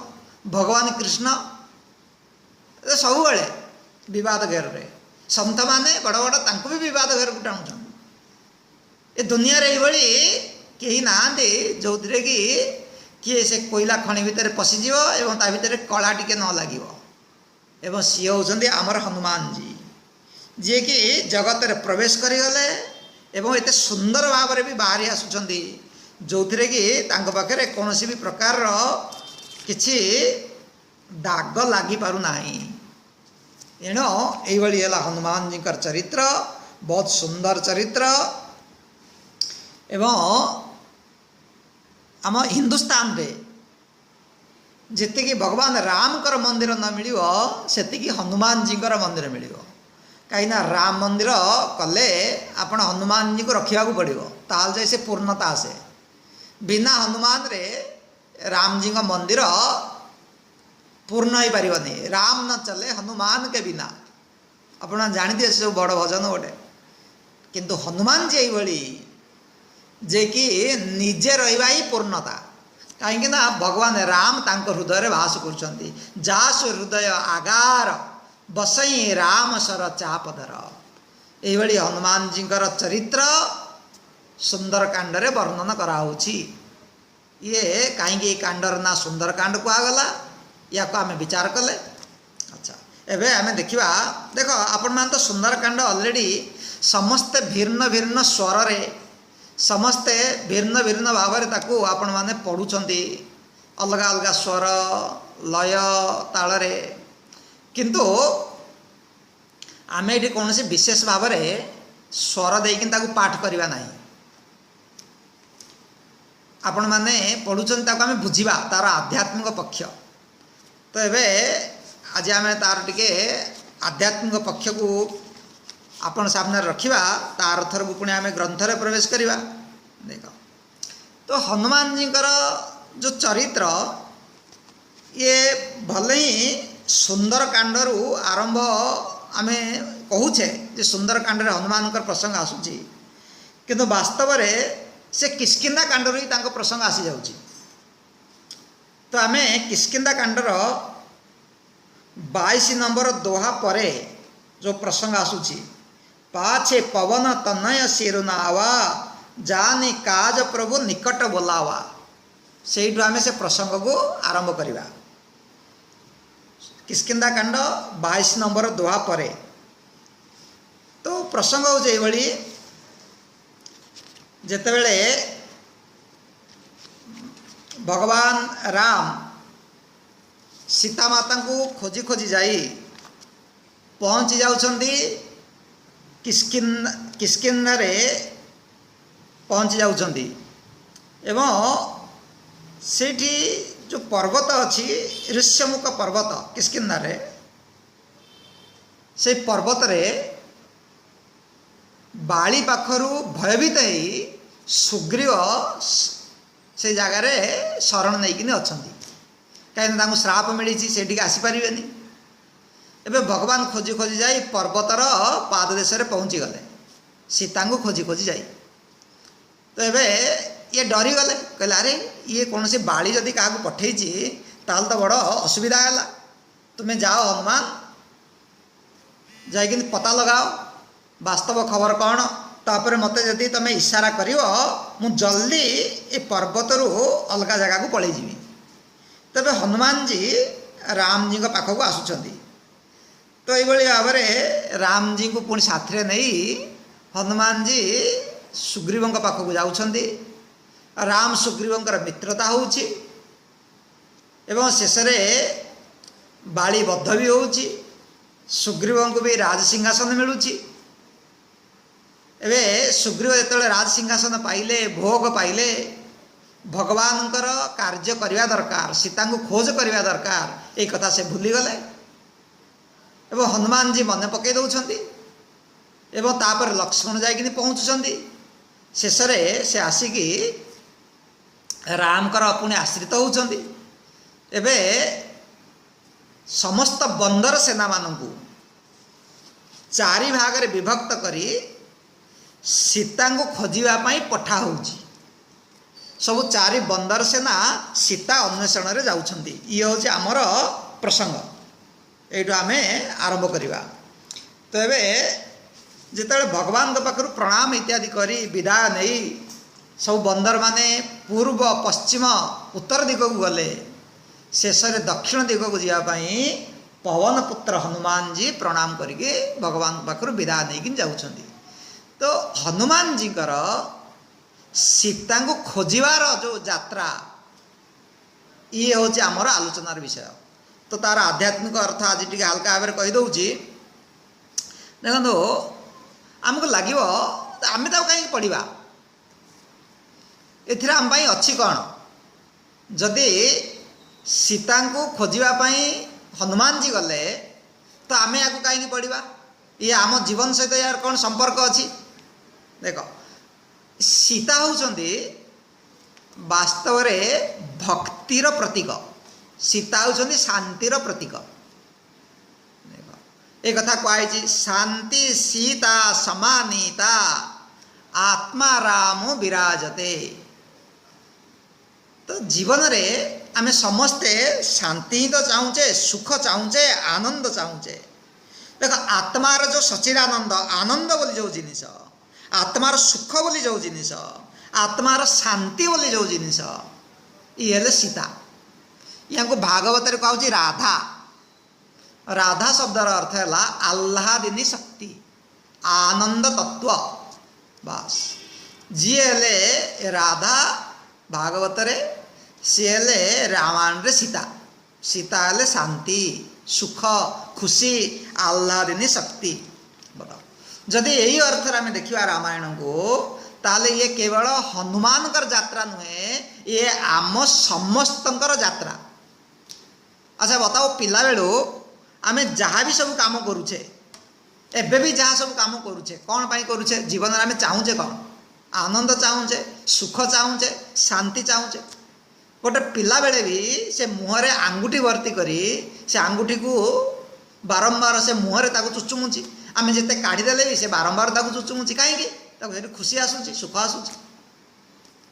भगवान कृष्ण सब बड़े विवाद घेर रे सन्त माने बड़ बड़ तांको भी विवाद घेर को टाणुछन। ए दुनिया रे एभली केही नांदे जो कि किए से कोयला खଣି भितर पशिଯିव एवं ता भितर कला टिके न लागिव एवं सी होउछन्ती आमर हनुमान जी जे कि जगत रे प्रवेश करिगले एवं एते सुंदर भाव रे भी बाहरी आसुछन्ती जो कि तांको पाखरे कोनोसी भी प्रकार रो किछि दाग लागी पारु नाही। एणो एभली हला हनुमान जी कर चरित्र बहुत सुंदर चरित्र एवं आम हिंदुस्तान रे जेतिकी भगवान राम कर मंदिर न मिलिवो सेतिकी हनुमान जी कर मंदिर मिलिवो। कहीं राम मंदिर कले आपण हनुमान जी को रखा पड़ो ताल जाए से पूर्णता आसे। बिना हनुमान रे राम जी का मंदिर पूर्ण हो पारनी। राम न चले हनुमान के बिना आपण जानते सब बड़ भजन गोटे किंतु हनुमान जी ये जे कि निजे रहिबा ही पूर्णता कहीं भगवान राम तांको हृदय वास कर जासु हृदय आगार बसई राम सर चापधर। ये हनुमान जी चरित्र सुंदर कांड रे वर्णन कराऊँची। ये कहीं कांडर ना सुंदर कांड कहगला या को आम विचार कले। अच्छा एबे आम देखा देख आपण मान तो सुंदर कांड ऑलरेडी समस्ते भिन्न भिन्न स्वर रे समस्ते भिन्न भिन्न भाव में ताकू आपण माने पढ़ुचंती अलग अलग स्वर लय ताल रे किंतु आम ये कौन विशेष भाव में स्वर देकिन ताकू पाठ करवा ना आपण माने पढ़ुचंती ताकू आम बुझिबा तार आध्यात्मिक पक्ष। तो एबे आज आम तार टिके आध्यात्मिक पक्ष को आपण सामने रखिबा तार अर्थर को पुणी आम ग्रंथ रे प्रवेश करिबा। देख तो हनुमान जी जो चरित्र ये भले ही सुंदर कांडरू आरंभ आम कहूचे जे सुंदर कांड रे हनुमान प्रसंग आसूची किंतु वास्तव रे से किष्किंधा कांडरू ही तांको प्रसंग आसी जाउची। तो आम किष्किंधा कांडर 22 नंबर दोहा परे जो प्रसंग आसूची पाछे पवन तनय सिरुनावा जानी काज प्रभु निकट बोलावा से आम से प्रसंग को आरंभ करवा। किष्किंधा कांड 22 नंबर दोहा परे तो प्रसंग हो जेतेबेले भगवान राम सीता माता को खोजी खोजी जाई पहुँची जाउछंती किष्किंधा रे पहुँची जाउछंती एवं सेठी जो पर्वत अच्छी ऋष्यमुख पर्वत किष्किंधा रे से पर्वत रे बाली पाखरु भयभीत ही सुग्रीव से जगार शरण नहीं अच्छी कहीं श्राप मिली से आसीपारे। एबे भगवान खोजी खोजी जाई पर्वतर पाददेश रे पहुँची गले सीता को खोजी खोजी जाई। तो एबे ये डरी गले कहले अरे ये कौन सी बाड़ी जदि क्या पठे ताल तो बड़ असुविधा है तुम्हें जाओ हनुमान जाइए पता लगाओ वास्तव खबर कौन तापर मत जदि तुम इशारा कर मु जल्दी ये पर्वत रु अलग जगह को पलि जी। तबे हनुमान जी राम जी पाखक आसुंच तो ये भाव में राम जी को पुणी साथी नहीं हनुमान जी सुग्रीव पाखक जाउछंती। राम सुग्रीव मित्रता होउछि एवं शेष बाड़ी बद्ध भी होउछि सुग्रीव को भी राजसिंहासन मिलुछि। एबे सुग्रीव जेतेबेले राजसिंहासन पाइले भोग पाइले भगवान कार्य करवा दरकार सीता को खोज करवा दरकार एक कथा से भूली गले एवं हनुमान जी मन पकई दौरान एवं तापर लक्ष्मण जाइए पहुँचुंट शेष से आसिकी राम पुणी आश्रित होउछंती। एवं समस्त बंदर सेना मानू चारि भाग रे विभक्त करी सीता को खोजिबा पई पठा होउची सब चारि बंदर सेना सीता अन्वेषण रे जाउछंती। ये होची हमर प्रसंग एटू आमे आरंभ करिबा। तो एबे जेतले भगवान के पाखरु प्रणाम इत्यादि करी विदाय नहीं सब बंदर माने पूर्व पश्चिम उत्तर दिग को गले शेष में दक्षिण दिग को जावाई पवन पुत्र हनुमान जी प्रणाम करके भगवान पाखरु विदाय नहीं जाउछंती। तो हनुमान जी कर सीता को खोजिवार जो यात्रा ये हूँ आमर आलोचनार विषय। तो तार आध्यात्मिक अर्थ आज टी हल्का भाव में कहीदे देखो आमको लगे आम कहीं पढ़ा एम अच्छी कौन जदि सीता को खोजापी हनुमान जी गले तो आम या कहीं पढ़ा ये आम जीवन सहित यार कौन संपर्क अच्छी। देख सीता होउचंदी वास्तव रे भक्तिर प्रतीक सीता होउचंदी शांतिर प्रतीक। एक कथा कहई शांति सीता समानीता आत्मा राम विराजते। तो जीवन रे आमे समस्ते शांति तो चाहूचे सुख चाहूचे आनंद चाहूचे। देख आत्मार जो सचिदानंद आनंद बोली जो जिनिस आत्मार सुख बोली जो जिनिस आत्मार शांति बोली जो जिनिस ये सीता यहाँ को भागवत रे कहूँ राधा। राधा शब्दर अर्थ है आह्लादिनी शक्ति आनंद तत्व बस जी हेले राधा भागवत रे सी हेले रामायण रे सीता सीता हेले शांति सुख खुशी आह्लादिनी शक्ति। बताओ जदि यही अर्थ आम देखा रामायण को ताले ये केवल हनुमान कर यात्रा नुहे ये आम समस्तंकर यात्रा। अच्छा बताओ पिला बेलू आमे जहाँ भी सब काम करुचे एबे भी जहाँ सब काम करुचे कौन पाई करुचे जीवन में आमे चाहूचे कौन आनंद चाहूचे सुख चाहूचे शांति चाहूचे। गोटे पिला बेले भी से मुहरे आंगुठी भर्ती करी से आंगुठी को बारंबार से मुहरे ताको चुचुमुची आमे जेते काढ़ीदेले भी से बारंबार ताको चुचुमुची कहीं खुशी आसूची सुख आसूची।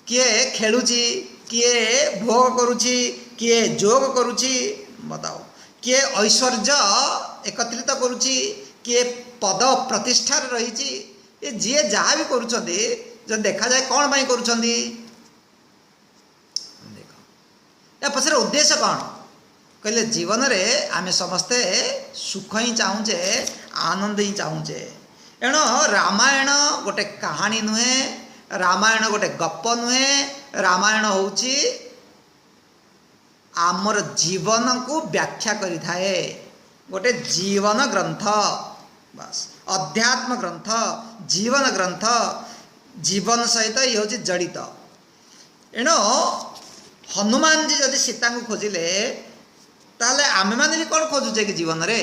किए खेलुची किए भोग करुची किए जोग करुची बताओ किए ऐश्वर्य एकत्रित करुची किए पद प्रतिष्ठा रही ये जी जहाँ भी करुँच जो देखा जाए कौन पाई करुँच या पछरे उद्देश्य कौन कहले जीवन रे आमे समस्ते सुख ही चाहूचे आनंद ही चाहूचे। एणु रामायण गोटे कहानी नुहे रामायण गोटे गप नुहे रामायण होउची आमर जीवन को व्याख्या करि थाए गोटे जीवन ग्रंथ बस अध्यात्म ग्रंथ जीवन ग्रंथ जीवन सहित ये हूँ जड़ित। एणु हनुमान जी जदि सीता को खोजिले ताले आमे माने भी कौन खोजुचे कि जीवन रे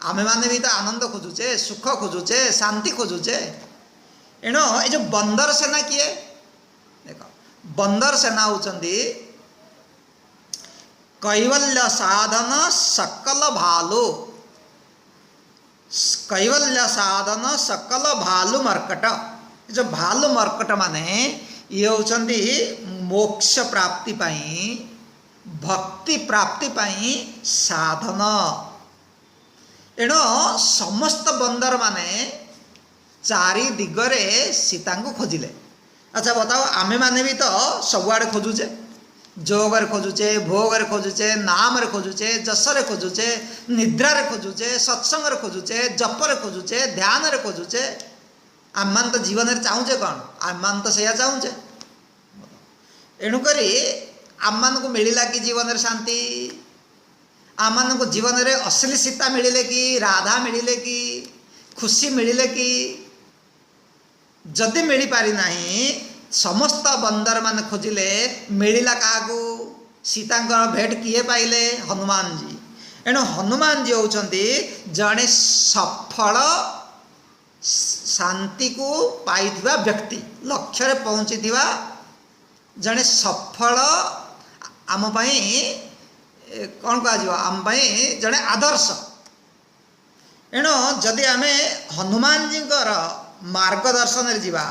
आमे माने भी तो आनंद खोजुचे सुख खोजुचे शांति खोजुचे। एणु ये जो बंदर सेना किए देख बंदर सेना होउचंदी कैवल्य साधन सकल भालू कैवल्य साधन सकल भालू मर्कट। जो भालू मर्कट माने ये होउचंदी मोक्ष प्राप्ति पाई भक्ति प्राप्ति पाई साधन। एणु समस्त बंदर माने चारि दिगरे सीता को खोजिले। अच्छा बताओ आमे माने भी तो सबुआड़े खोजुचे जोगर खोजुचे भोगर खोजुचे नाम रे खोजुचे जस रे खोजुचे निद्रा रे खोजुचे सत्संग रे खोजुचे जप रे खोजुचे ध्यान रे खोजुचे। आम मान तो जीवन रे चाहूचे कौन आम मान तो सैया चाहूचे। एणुकरी आम मान को मिलिला कि जीवन रे शांति आम मान को जीवन रे असली सीता मिलिले कि राधा मिलिले कि खुशी मिलिले कि जदि मिल पारि नाही समस्त बंदर मान खोजिले मिलिला काकू सीता भेट किए पाइले हनुमान जी। एणु हनुमान जी होउचंदी जड़े सफल शांति को पाइथिबा व्यक्ति लक्ष्य रे पहुँचीथिबा जड़े सफल आम पाई कौन कह आम पाई जड़े आदर्श। एणु जदि आमे हनुमान जी मार्गदर्शन जीवा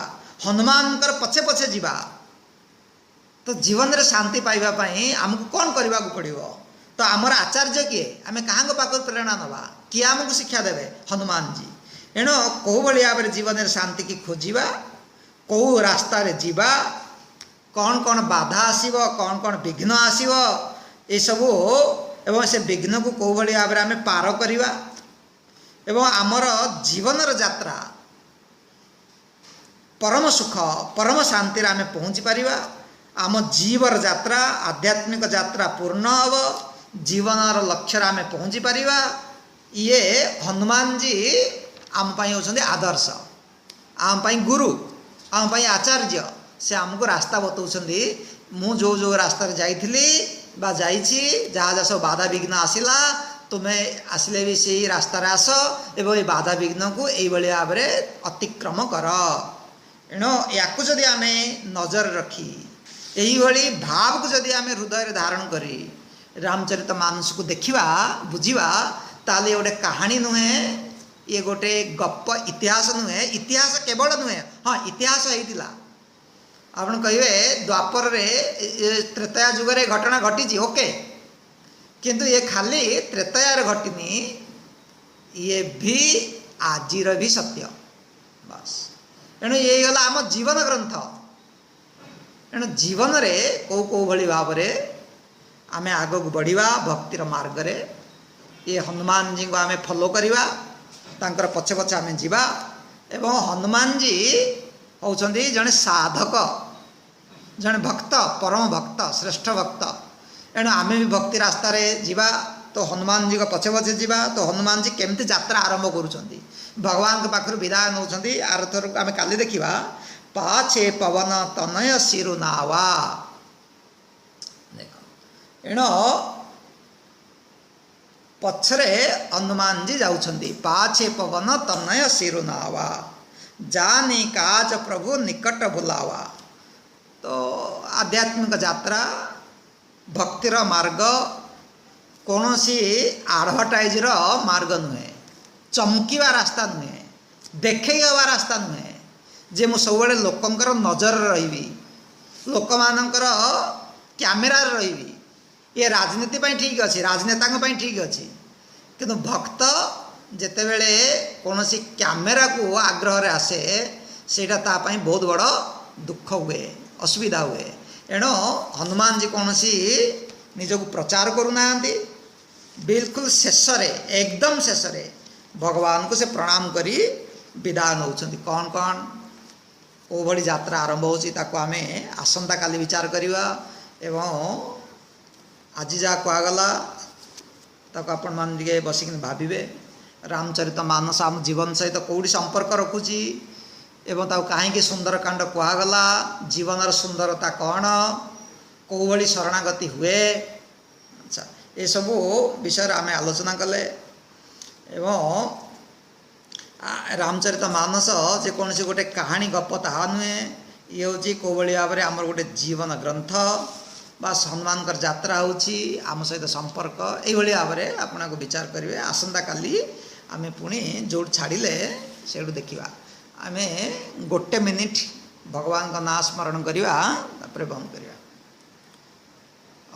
हनुमान पछे पछे जीवा तो जीवन रे शांति पाइबा पई हमको कौन करने को पड़ो तो आमर आचार्य किए आम क्या पाख प्रेरणा नवा किए आमको शिक्षा देवे हनुमान जी एणु कौ भाव में जीवन में शांति की खोजा कौ रास्ता रे जीवा कौन कौन बाधा आसव कौन कौन विघ्न आसव ये सबू एवं से विघ्न को कौ भाव में आम पार करवा एवं आमर जीवन यात्रा परम सुख परम शांति आम पहुँची पारिबा आम जीवर यात्रा आध्यात्मिक यात्रा पूर्ण हम जीवन लक्ष्य आम पहुँची पारिबा ये हनुमान जी आम होती आदर्श आम गुरु आम आचार्य से आमको रास्ता बताऊँ मु जो जो रास्ता जाइली बा जाइछि जहाँ जहाँ सब बाधा विघ्न आसला तुम्हें आसिले भी से रास्तार आस एवं बाधा विघ्न को यही भाव में अतिक्रम कर एणु या जदि आम नजर रखी यही भली भाव को जदि आम हृदय धारण करी रामचरित मानस को देखा बुझा ताले गोटे कहानी नुहे ये गोटे गप इतिहास नुहे इतिहास केवल नुहे हाँ इतिहास होता आपन कहे द्वापर रे त्रेतया जुगरे घटना घटी ओके किंतु ये खाली त्रेतयार घटनी ये भी आजिर भी सत्य बस एणु ये गला आम जीवन ग्रंथ एणु जीवन रे कौ कौ भली भाव रे आमे आग को बढ़िया भक्तिर मार्ग रे ये हनुमान जी को आमे फॉलो करिवा तांकर पछे पछे आमे जीवा एवं हनुमान जी होउछंदी जने साधक जने भक्त परम भक्त श्रेष्ठ भक्त एणु आमे भी भक्ति रास्ता रे जीवा तो हनुमान जी को पछे पछे जीवा तो हनुमान जी केमती यात्रा आरंभ करुछंती भगवान के पाखरु विदाय नौछंती आर थर आमे काली देखिबा पाछे पवन तनय सिरुनावा देखो एणु पछरे हनुमान जी जाउछंती पाछे पवन तनय सिरुनावा जानी काज प्रभु निकट बुलावा तो आध्यात्मिक यात्रा भक्तिर मार्ग कौन सी आडभटाइज मार्ग नुहे चमकीवा रास्ता नुहे देखा रास्ता नुहे जे मु सब लोकंकर नजर रही लोक मानकर कैमेरा रही ये राजनीति पर ठीक अच्छे राजनेता ठीक अच्छे किंतु भक्त जेतेबेले कौन सी कैमेरा को आग्रह रे आसे सेटा तापाई बहुत बड़ दुख हुए असुविधा हुए एणु हनुमान जी कौन सी निजक प्रचार करूना बिल्कुल शेष एकदम शेष भगवान को से प्रणाम करी विदाय नौछंती कौन कौन ओ भली यात्रा आरंभ होची ताको आमे आसंता काली विचार करिवा एवं आज जहाँ कहगला ताको आपण मान टिके बसिक भाविबे रामचरित मानस आम जीवन सहित कौटी संपर्क रखुची एवं ताको कहीं सुंदरकांड कहगला जीवन सुंदरता कौन कौ भली शरणागति हुए अच्छा ये सबू विषय आम आलोचना कले एवं रामचरित मानस जेकोसी गोटे कहानी गप ताहा नुहे ये हूँ कौ भाव में आमर गोटे जीवन ग्रंथ बास हनुमान यात्रा होची आम सहित संपर्क यही भाव में आपन को विचार करेंगे आसंता काली आमे पुणी जो छाड़िले से देखा आम गोटे मिनिट भगवान का नाम स्मरण करवा बंद करवा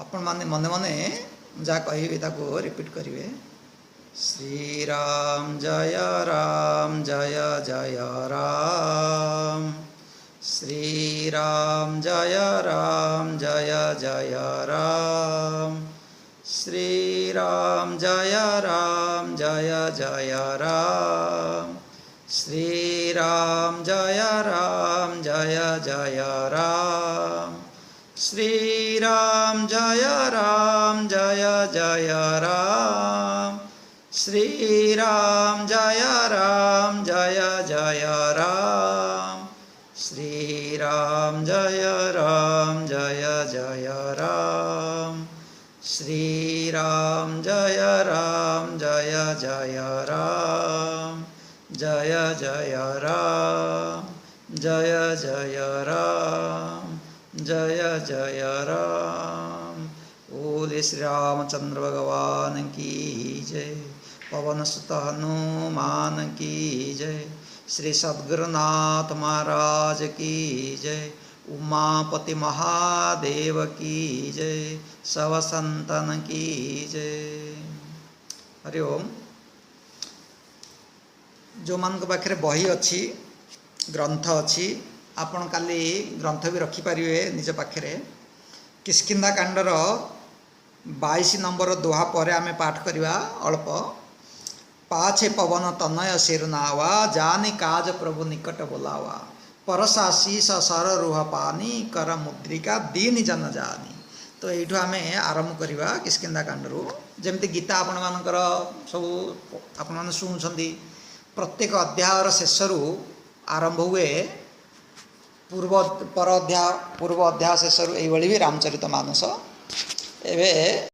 आपण माने मने मने जहाँ कह रिपीट करेंगे श्री राम जय जय राम श्री राम जय जय राम श्री राम जय जय राम श्री राम जय जय राम श्री राम जय जय राम श्री राम जय जय राम श्री राम जय जय राम श्री राम जय जय राम जय जय राम जय जय राम जय जय राम। बोले श्री रामचंद्र भगवान की जय। पवन सुत हनुमान की जय। श्री सद्गुरुनाथ महाराज की जय। उमापति महादेव की जय। सब संतन की जय। हरि ओम। जो मान पाखे बही अच्छी ग्रंथ अच्छी आपण काली ग्रंथ भी रखिपारे निज पाखे। किष्किंधा कांडर 22 नंबर दोहा पर आमे पाठ करवा अल्प। पाछे पवन तनय सिरनावा जानी काज प्रभु निकट बोलावा। परसा शीस सर रुह पानी कर मुद्रिका दीन जन जानी। तो यू आम आरंभ करवा किष्किंधा कांडरू। जमती गीता आपण मानकर सब आपण मैंने शुणुंट प्रत्येक अध्यायर शेषरू आरंभ हुए पूर्व अध्याय शेषरू ये भी रामचरित मानस। एवं